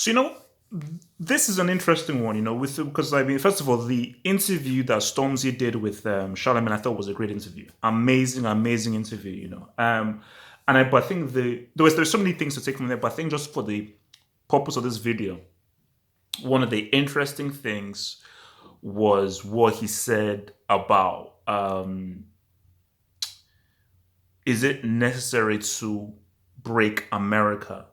So, this is an interesting one, with because I mean, first of all, the interview that Stormzy did with Charlamagne, I thought was a great interview. Amazing, amazing interview, but I think there's so many things to take from there, but I think just for the purpose of this video, one of the interesting things was what he said about is it necessary to break America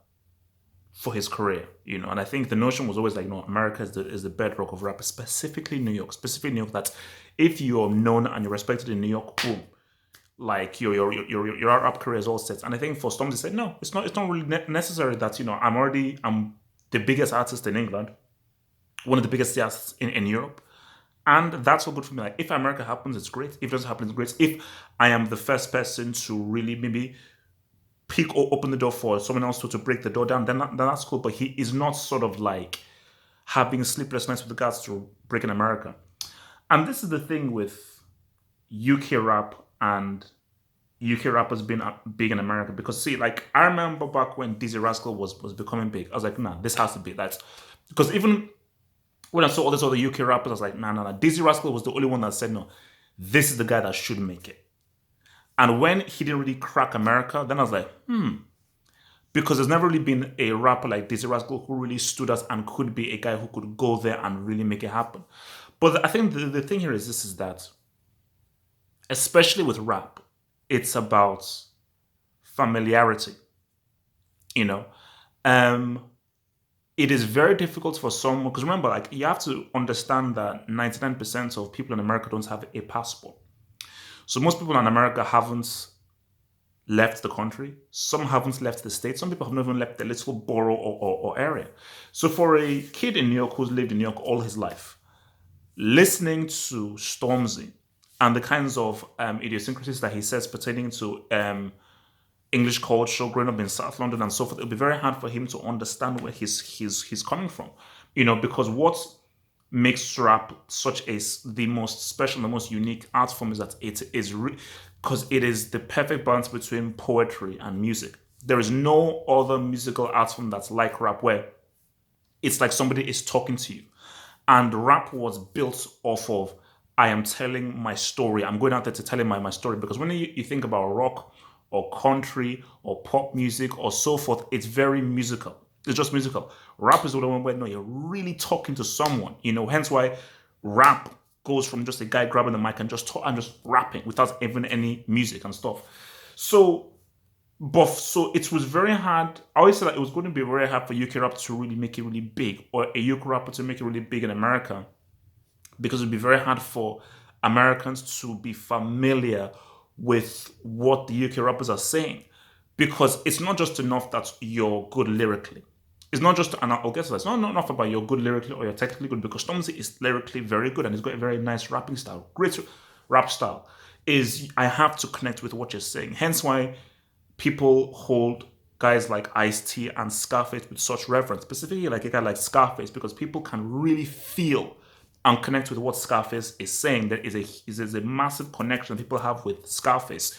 for his career, and I think the notion was always like, no, America is the bedrock of rap, specifically New York, that if you're known and you're respected in New York, boom, like your rap career is all set. And I think for Storm to say, no, it's not really necessary that, I'm the biggest artist in England, one of the biggest artists in Europe. And that's all good for me. Like, if America happens, it's great. If it doesn't happen, it's great. If I am the first person to really maybe pick or open the door for someone else to break the door down, then that's cool. But he is not sort of like having sleepless nights with regards to breaking America. And this is the thing with UK rap and UK rappers being big in America. Because see, like, I remember back when Dizzy Rascal was becoming big, I was like, nah, this has to be that. Because even when I saw all these other UK rappers, I was like, nah. Dizzy Rascal was the only one that said, no, this is the guy that should make it. And when he didn't really crack America, then I was like, because there's never really been a rapper like Dizzy Rascal who really stood out and could be a guy who could go there and really make it happen. But I think the thing here is this, is that, especially with rap, it's about familiarity, you know? It is very difficult for someone, because remember, like, you have to understand that 99% of people in America don't have a passport. So most people in America haven't left the country. Some haven't left the state. Some people have not even left the little borough or area. So for a kid in New York who's lived in New York all his life, listening to Stormzy and the kinds of idiosyncrasies that he says pertaining to English culture, growing up in South London and so forth, it'll be very hard for him to understand where he's coming from. Because what makes rap such the most special, the most unique art form is that it is because it is the perfect balance between poetry and music. There is no other musical art form that's like rap, where it's like somebody is talking to you. And rap was built off of, I am telling my story. I'm going out there to tell my story. Because when you think about rock or country or pop music or so forth, it's very musical. It's just musical. Rap is the one where, no, you're really talking to someone. Hence why rap goes from just a guy grabbing the mic and just rapping without even any music and stuff. So it was very hard. I always said that it was going to be very hard for UK rap to really make it really big, or a UK rapper to make it really big in America, because it would be very hard for Americans to be familiar with what the UK rappers are saying. Because it's not just enough that you're good lyrically. It's not just, and I'll get to that, it's not enough about you're good lyrically or you're technically good, because Stormzy is lyrically very good and he's got a very nice rapping style, great rap style. I have to connect with what you're saying. Hence why people hold guys like Ice-T and Scarface with such reverence, specifically like a guy like Scarface, because people can really feel and connect with what Scarface is saying. There is a massive connection people have with Scarface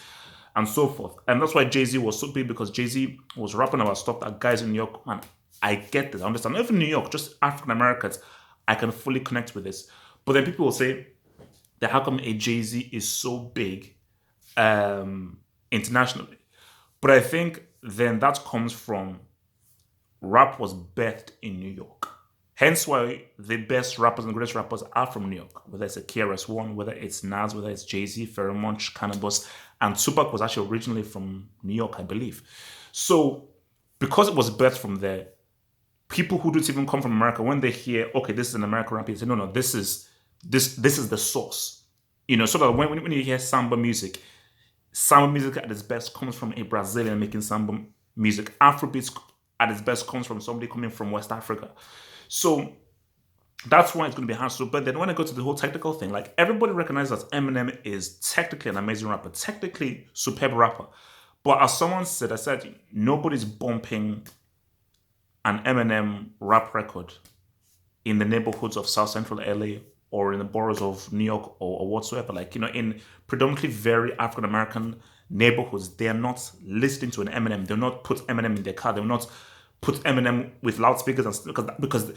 and so forth. And that's why Jay-Z was so big, because Jay-Z was rapping about stuff that guys in New York, man, I get this, I understand. Not even New York, just African Americans, I can fully connect with this. But then people will say that how come a Jay-Z is so big internationally? But I think then that comes from rap was birthed in New York. Hence why the best rappers and the greatest rappers are from New York. Whether it's a KRS-One, whether it's Nas, whether it's Jay-Z, Pharoah Monch, Cannabis, and Tupac was actually originally from New York, I believe. So because it was birthed from there, people who don't even come from America, when they hear, okay, this is an American rap, they say, no, this is the source. So that when you hear samba music at its best comes from a Brazilian making samba music. Afrobeats at its best comes from somebody coming from West Africa. So that's why it's going to be hard. So, but then when I go to the whole technical thing, like, everybody recognizes that Eminem is technically an amazing rapper, technically superb rapper. But as someone said, I said, nobody's bumping an Eminem rap record in the neighborhoods of South Central LA or in the boroughs of New York or whatsoever. Like, in predominantly very African American neighborhoods, they are not listening to an Eminem. They'll not put Eminem in their car. They'll not put Eminem with loudspeakers and because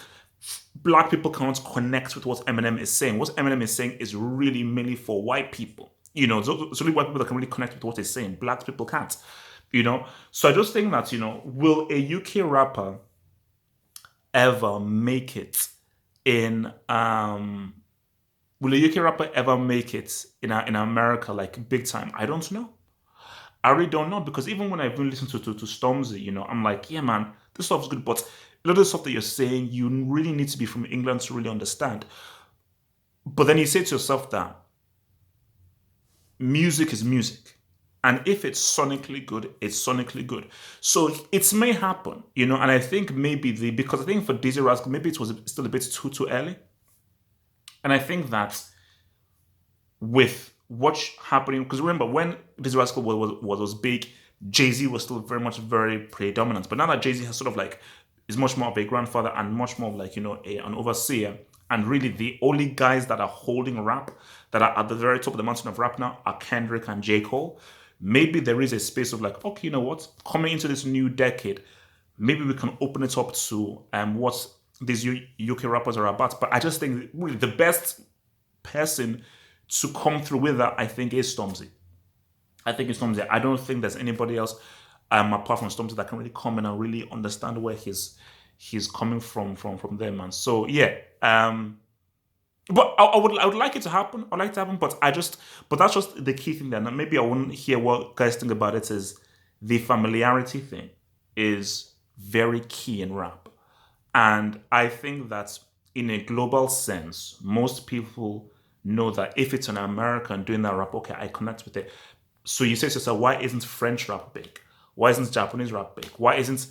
black people cannot connect with what Eminem is saying. What Eminem is saying is really mainly for white people. It's only white people that can really connect with what he's saying. Black people can't. So I just think that will a UK rapper ever make it in will a UK rapper ever make it in America like big time? I don't know. I really don't know because even when I've been listening to Stormzy, I'm like, yeah, man, this stuff's good, but a lot of the stuff that you're saying, you really need to be from England to really understand. But then you say to yourself that music is music. And if it's sonically good, it's sonically good. So it may happen, and I think maybe because I think for Dizzy Rascal, maybe it was still a bit too early. And I think that with what's happening, because remember when Dizzy Rascal was big, Jay-Z was still very predominant. But now that Jay-Z has sort of like is much more of a grandfather and much more of like, an overseer, and really the only guys that are holding rap, that are at the very top of the mountain of rap now, are Kendrick and J. Cole. Maybe there is a space of like, okay, you know what? Coming into this new decade, maybe we can open it up to what these UK rappers are about. But I just think really the best person to come through with that, I think, is Stormzy. I think it's Stormzy. I don't think there's anybody else apart from Stormzy that can really come in and really understand where he's coming from there, man. So yeah. But I would like it to happen. I'd like it to happen, but that's just the key thing there. Now maybe I wouldn't hear what guys think about it is the familiarity thing is very key in rap. And I think that in a global sense, most people know that if it's an American doing that rap, okay, I connect with it. So you say to yourself, why isn't French rap big? Why isn't Japanese rap big? Why isn't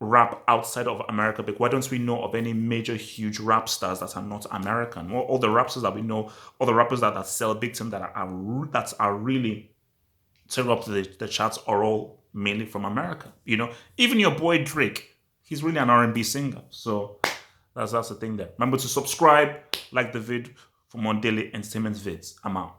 rap outside of America big? Why don't we know of any major huge rap stars that are not American? All the rap stars that we know, all the rappers that sell big time that are really turning up to the charts are all mainly from America. Even your boy Drake, he's really an R&B singer. So that's the thing there. Remember to subscribe, like the vid for more daily entertainment vids. I'm out.